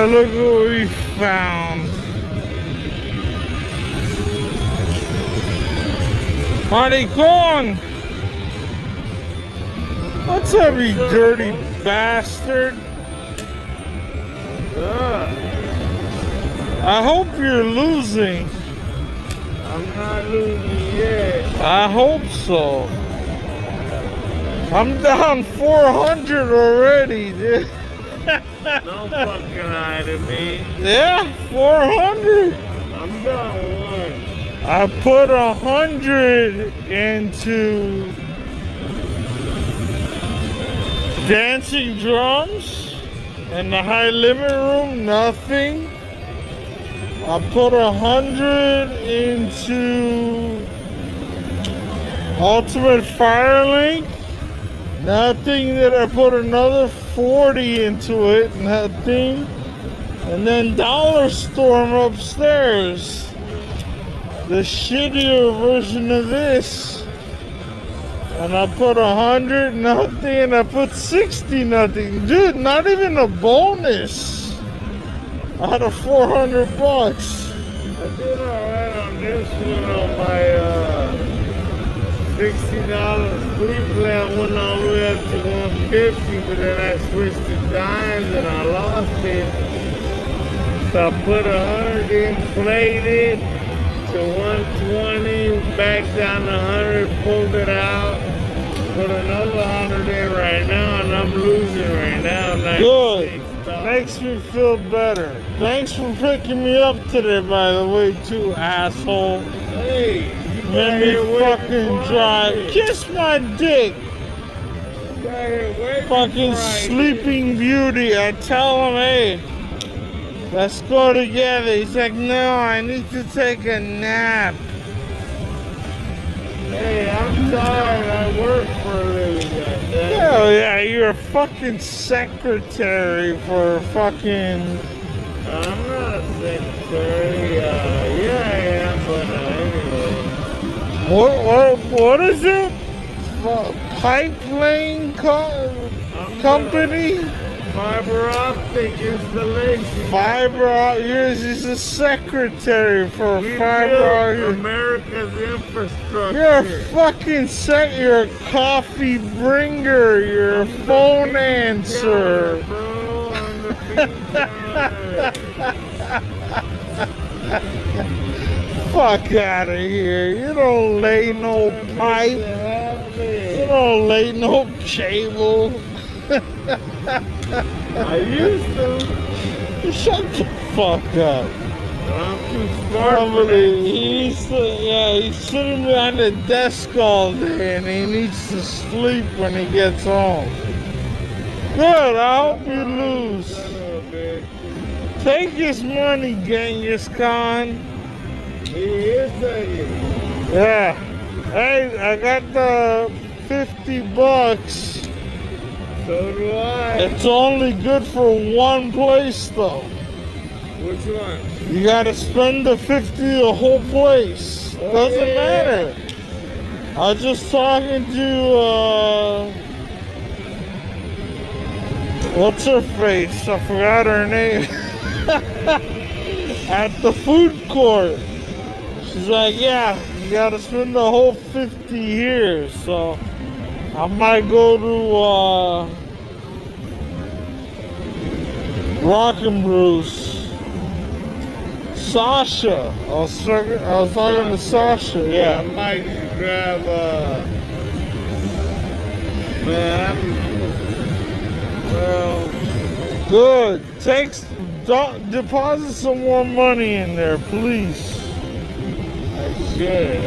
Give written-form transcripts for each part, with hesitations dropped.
Alright, look what we found. Maricon! What's up, you dirty bastard? I hope you're losing. I'm not losing yet. I hope so. I'm down 400 already, dude. No fucking lie to me. Yeah, 400. I'm down one. I put 100 into dancing drums in the high limit room, nothing. I put 100 into Ultimate Firelink, nothing. Then I put another 40 into it, nothing. And then Dollar Storm upstairs, the shittier version of this. And I put 100, nothing, and I put 60, nothing. Dude, not even a bonus out of 400 bucks. I did alright on this one on my $60 free plan. Went all the way up to 150, but then I switched to dimes and I lost it. So I put 100 in, played it to 120, back down to 100, pulled it out, put another 100 in right now, and I'm losing right now. Good. Makes me feel better. Thanks for picking me up today, by the way, too, asshole. Hey, you made me fucking drive. Kiss my dick. Fucking Sleeping Beauty. I tell him, hey, let's go together. He's like, no, I need to take a nap. Hey, I'm tired. I work for a living. Hell yeah, you're a fucking secretary for fucking... I'm not a secretary. Yeah, I am, but anyway. What is it? Pipeline company? Fiber optic installation. Yours is a secretary for We fiber optic. America's infrastructure. You're a fucking you're a coffee bringer. You're a phone answer. Bro, I'm the Fuck out of here. You don't lay no pipe. You don't lay no cable. I used to. Shut the fuck up. I'm too smart for that. He's sitting behind the desk all day and he needs to sleep when he gets home. Good, I hope you lose. Take his money, Genghis Khan. He is taking. Yeah. Hey, I got the 50 bucks. So do I. It's only good for one place though. Which one? You gotta spend the 50 the whole place. Doesn't matter. I was just talking to what's her face? I forgot her name. At the food court. She's like, yeah, you gotta spend the whole 50 here. So I might go to Rock and Bruce. Sasha. I was talking to Sasha. Yeah, I might grab well, good. Deposit some more money in there, please. I should.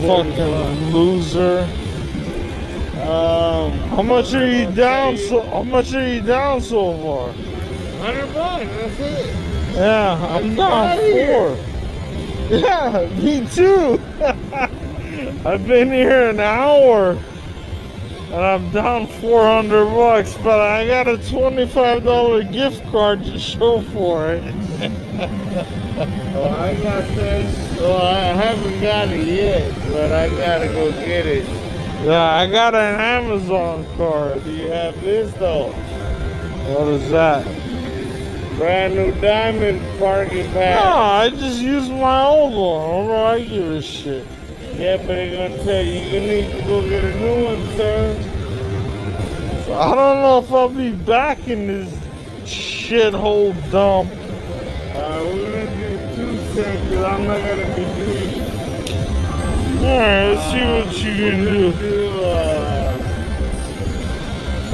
Fucking loser. How much are you down so far? 100 bucks, that's it. Yeah, I'm down 4. Yeah, me too. I've been here an hour and I'm down 400 bucks, but I got a $25 gift card to show for it. Oh, I got this. Well, I haven't got it yet, but I gotta go get it. Yeah, I got an Amazon card. Do you have this though? What is that? Brand new diamond parking No, pack. I just use my old one. I give a shit. Yeah, but they're gonna tell you you need to go get a new one, sir. I don't know if I'll be back in this shithole dump. We're gonna do 2 cents, because I'm not gonna be doing. Alright, let's see what you can do.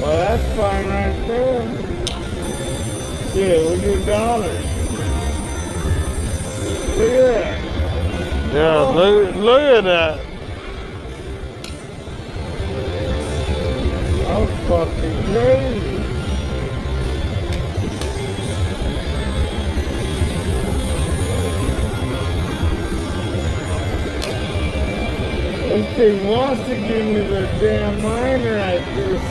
Well, that's fine right there. Yeah, we'll do dollars. Look at that. Yeah, look at that. I'm fucking crazy. This thing wants to give me the damn miner at this,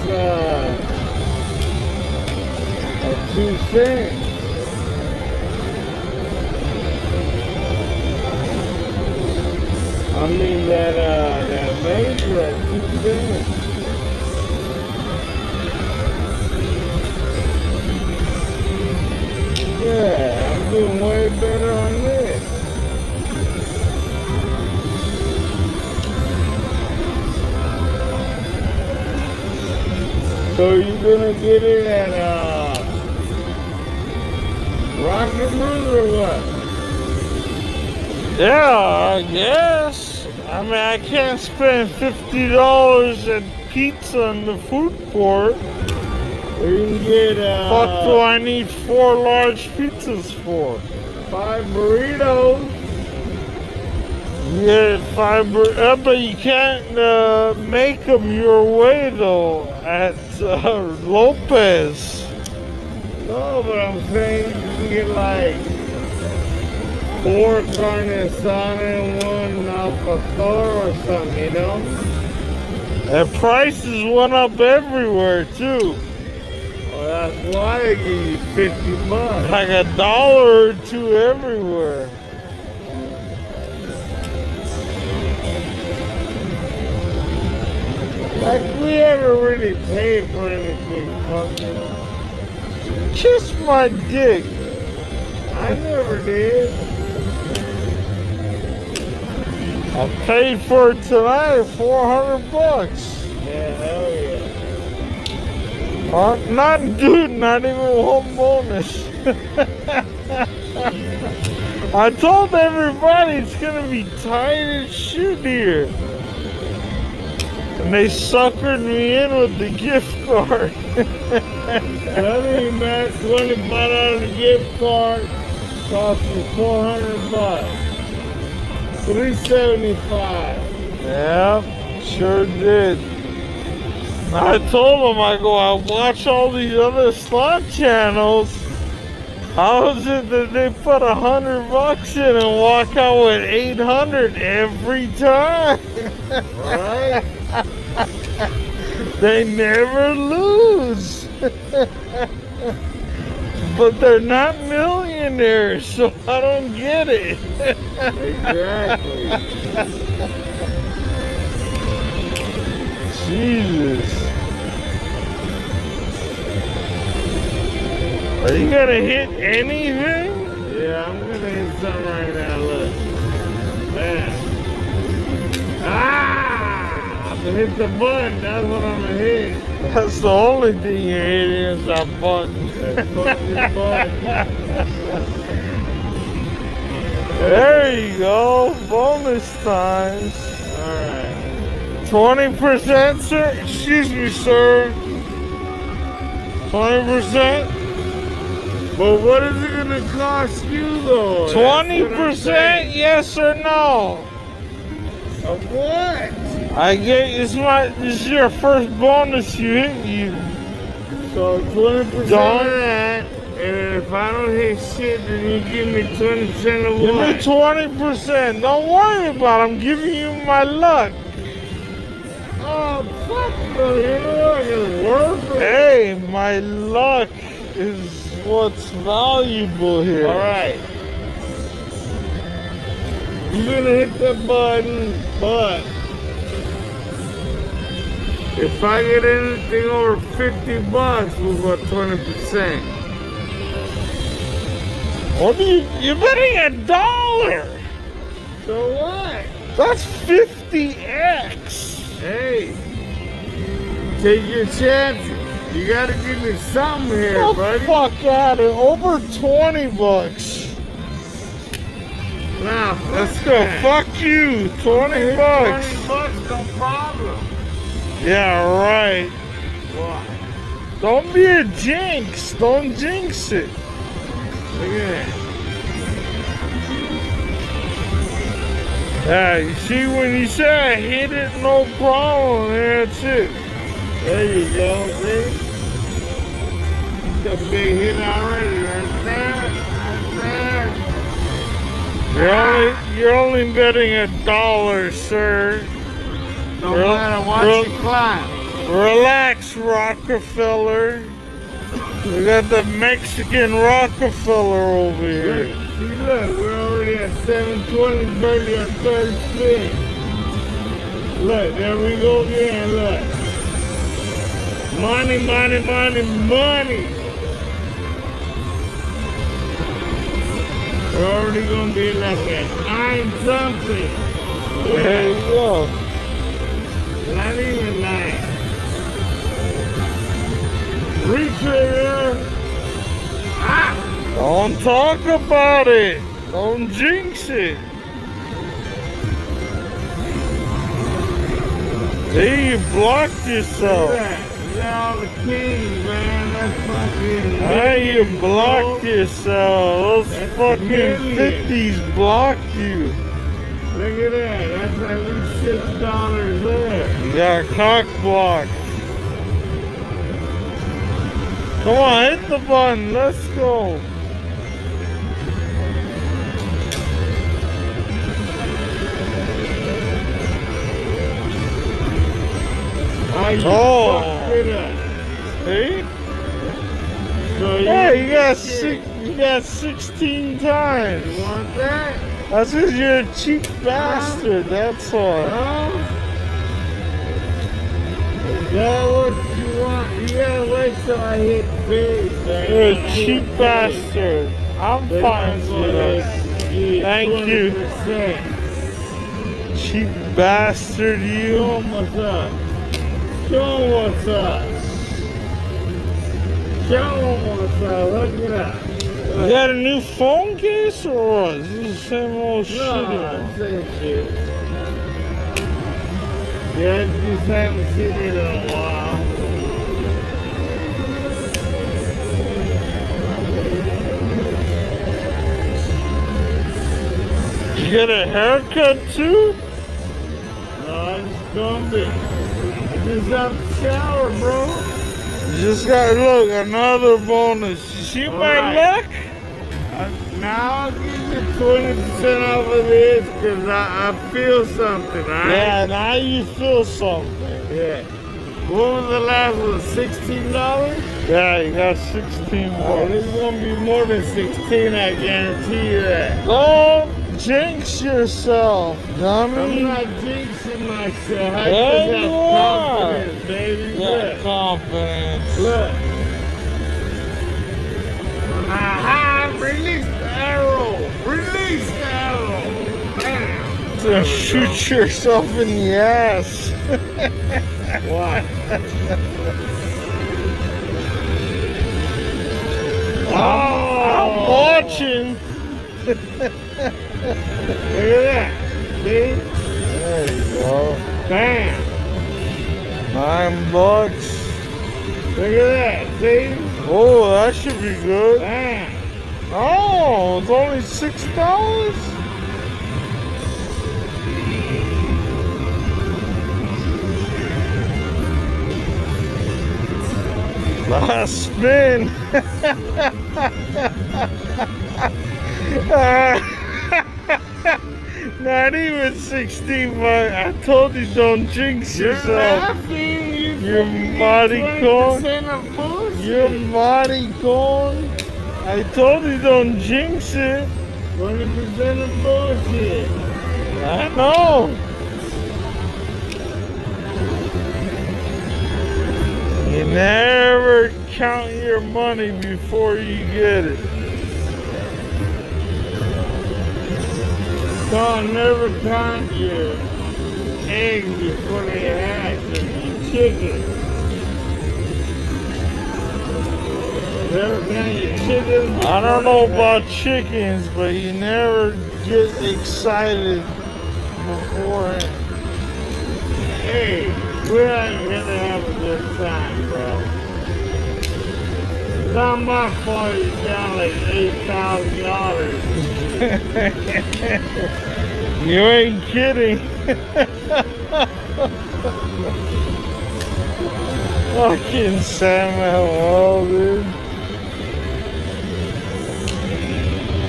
2 cents. I mean that major at 2 cents. Yeah, I'm doing way better on this. So you gonna get it at Rakuten or what? Yeah, I guess. I mean, I can't spend $50 at pizza in the food court. Or you can get Fuck do I need 4 large pizzas for? 5 burritos. Yeah, but you can't make them your way though at Lopez. No, but I'm saying you can get like 4 carne asada and 1 alfajor or something, you know? And prices went up everywhere too. Well, that's why they give you $50. Like $1 or 2 everywhere. Like we haven't really paid for anything fucking. Kiss my dick. I never did. I paid for it tonight, $400. Yeah, hell yeah. Not even 1 bonus. I told everybody it's gonna be tight as shit here. And they suckered me in with the gift card. Tell me, man, $25 gift card cost me $400. $375. Yeah, sure did. I told them, I watch all these other slot channels. How is it that they put $100 in and walk out with 800 every time? Right? They never lose. But they're not millionaires, so I don't get it. Exactly. Jesus. Are you gonna hit anything? Yeah, I'm gonna hit something right now, look. Man. Ah! I'm gonna hit the button, that's what I'm gonna hit. That's the only thing you're hitting is that button. That fucking button. There you go. Bonus times. Alright. 20%, sir? Excuse me, sir. 20%? But what is it gonna cost you though? 20%? Yes or no? Of what? I get this is your first bonus you hit. So 20% of Don't- that, and if I don't hit shit, then you give me 20% of Give what? me 20%. Don't worry about it. I'm giving you my luck. Oh, fuck no, you know what? It's worth it. Hey, my luck is what's valuable here. Alright. You're gonna hit the button, but if I get anything over $50, we'll go 20%. What are you're betting $1. So what? That's 50x. Hey, take your chances. You gotta give me something here, Oh, buddy. fuck out of over $20. Nah, Let's go. Fuck you. 20 bucks. 20 bucks, no problem. Yeah, right. What? Don't be a jinx. Don't jinx it. Look at that. Yeah, you see, when you say I hit it, no problem, that's it. There you go, see? That's a big hit already, right there. You're only betting $1, sir. No matter what you climb. Relax, Rockefeller. We got the Mexican Rockefeller over here. See, look, we're already at 720, barely at 30 spin. Look, there we go again, look. Money, money, money, money. We're already gonna be like at 9 something. There you go. Not even 9. Retrigger. Ah! Don't talk about it. Don't jinx it. See, you blocked yourself. Look at that. You got all the kings, man. That's fucking. Now you blocked yourself. Those That's fucking million. 50s blocked you. Look at that. That's at least $6 there. You got cock blocked. Come on, hit the button. Let's go. Oh. See? So Yeah, you got 16 times. You want that? That's because you're a cheap bastard, that's all. Huh? Is that what you want? You gotta wait till I hit big, man. You're a cheap bastard. I'm fine with that. Thank you. 20%. Cheap bastard, Show you. 'em what's up. Show 'em what's up. Show 'em what's up. Look it up. You got a new phone case or what? This is the same old shit. No, same shit. Yeah, just haven't seen it in a while. You get a haircut too? No, it's gonna be. Just out the shower, bro. You just got, look, another bonus. You see my Alright. luck? Now I'll give you 20% off of this because I feel something, alright? Yeah, now you feel something. Yeah. What was the last one? $16? Yeah, you got 16 Oh, bucks. this is gonna be more than 16, I guarantee you that. Don't jinx yourself, I'm dummy. not jinxing myself. I Yeah, just you have are. confidence, baby. Yeah, Look. confidence. Look. Aha! Release the arrow! Release the arrow! Bam! To shoot yourself in the ass. What? I'm watching. Look at that. See? There you go. Bam! $9. Look at that. See? Oh, that should be good. Bam! Oh, it's only $6? Last spin. Not even 16 bucks. I told you don't jinx You're yourself. laughing. You're maricon. 20% of bullshit. You're maricon. I told you don't jinx it. 20% of bullshit. I know. You never count your money before you get it. never count your eggs before they hatch and your chicken. Never count your chickens. I don't know about chickens, but you never get excited before. Hey, we're not gonna have a good time, bro. It's not my fault you down like $8,000. You ain't kidding. Fucking Samuel, dude.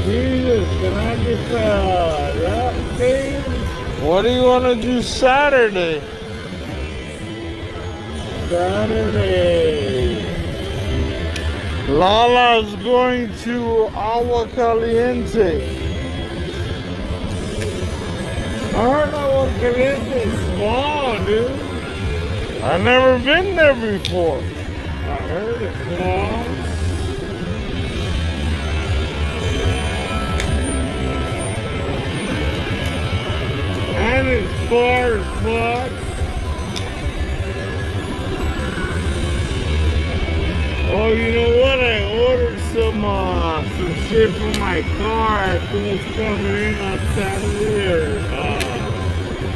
Jesus, can I get that thing? What do you want to do Saturday? Saturday. Lala's going to Agua Caliente. I heard Agua Caliente is small, dude. I've never been there before. I heard it's small. And it's far as fuck. Oh, you know what? I ordered some shit for my car. I think it's coming in on Saturday or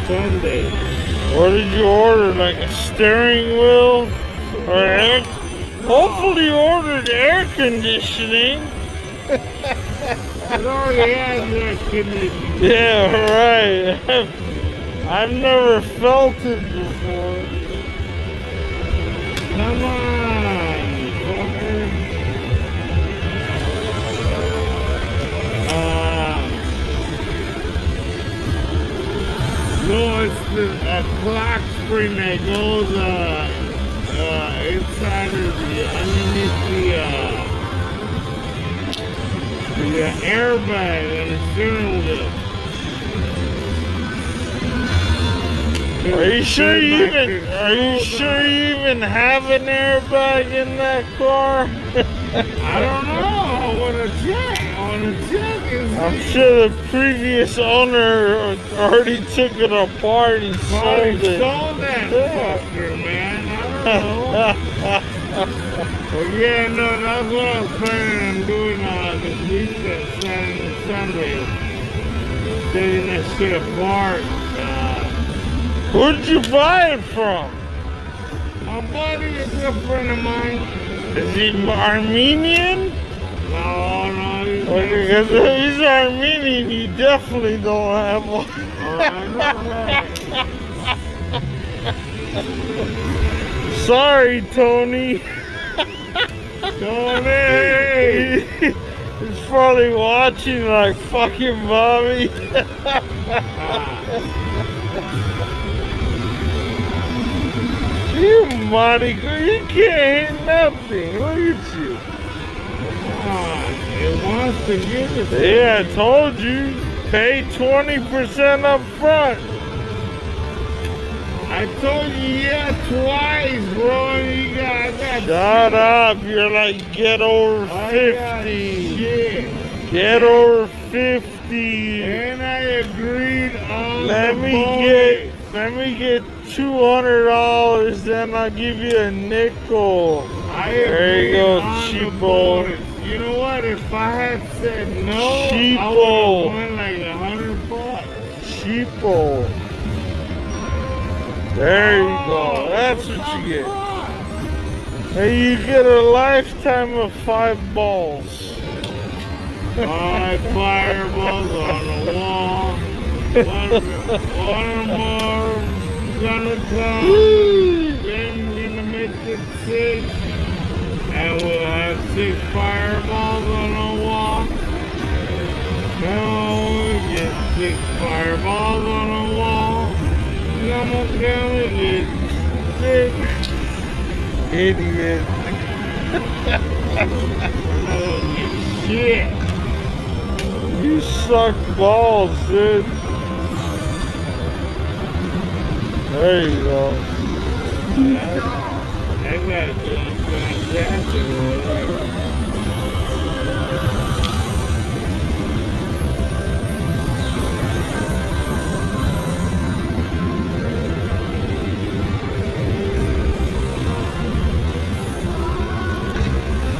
Sunday. What did you order? Like a steering wheel? Or air? Hopefully you ordered air conditioning. It already has air conditioning. Yeah, right. I've never felt it before. Come on, fucker. No, it's a clock spring that goes inside of underneath the airbag and the steering wheel. Are you sure you even have an airbag in that car? I don't know. I want to check. I'm sure the previous owner already took it apart and sold it. Sold that fucker, man. I don't know. Well, yeah, no, that's what I was planning on doing this weekend, Saturday and Sunday. Taking that shit apart. Who'd you buy it from? My buddy, a good friend of mine. Is he Armenian? No, Because if he's Armenian, you definitely don't have one. Sorry, Tony. Tony! He's probably watching like fucking Bobby. You Monica, you can't hit nothing. Look at you. It wants to give it. Yeah, I told you. Pay 20% up front. I told you, yeah, twice, bro. You got Shut up. You're like, get over 50. Shit. Get over 50. And I agreed on Let me get $200, then I'll give you a nickel. There you go, cheapo. You know what? If I had said no, Cheapo. I would have won like $100. Cheapo. There you go. That's what you get. Hey, you get a lifetime of 5 balls. 5 fireballs on the wall. One more gonna come. Then we're gonna make it 6. And we'll have 6 fireballs on the wall. Now we get 6 fireballs on the wall. I'm gonna get 6. Idiot. Shit. You suck balls, dude. There you go. I gotta do fantastic.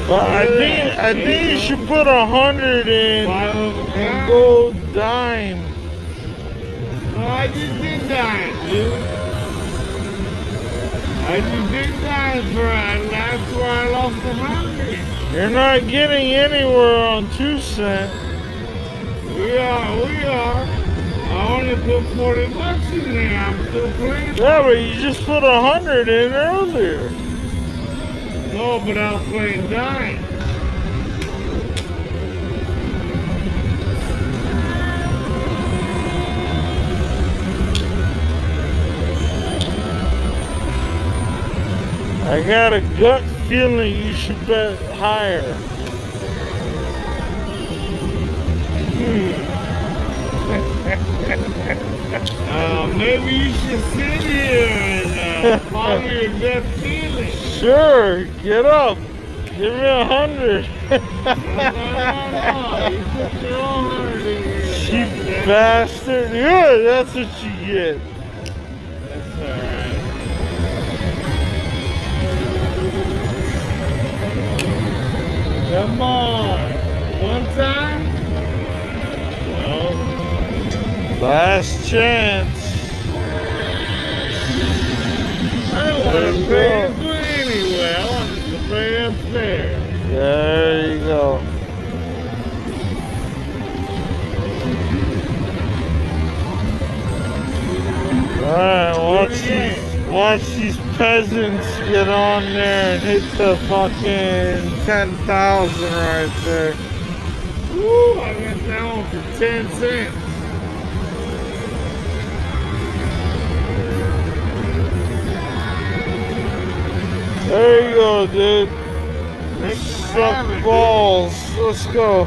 Well, I think you should put 100 in and Go. go dime. No, I just did dime, dude. I just did dime for it, and that's where I lost 100. You're not getting anywhere on 2 cent. We are. I only put 40 bucks in there. I'm still playing. Yeah, but you just put 100 in earlier. No, but I was playing dime. I got a gut feeling you should bet higher. Maybe you should sit here and follow your gut feeling. Sure, get up. Give me 100. No. You put your own 100 in here. Cheap bastard. Good, that's what you get. That's alright. Come on. One time? No. Last chance. I don't want to pay it good anyway. I want to pay upstairs. There you go. Alright, watch these peasants get on there and hit the fucking 10,000 right there. Woo, I got that one for 10 cents. There you go, dude. Make them have Suck it, balls. Let's go.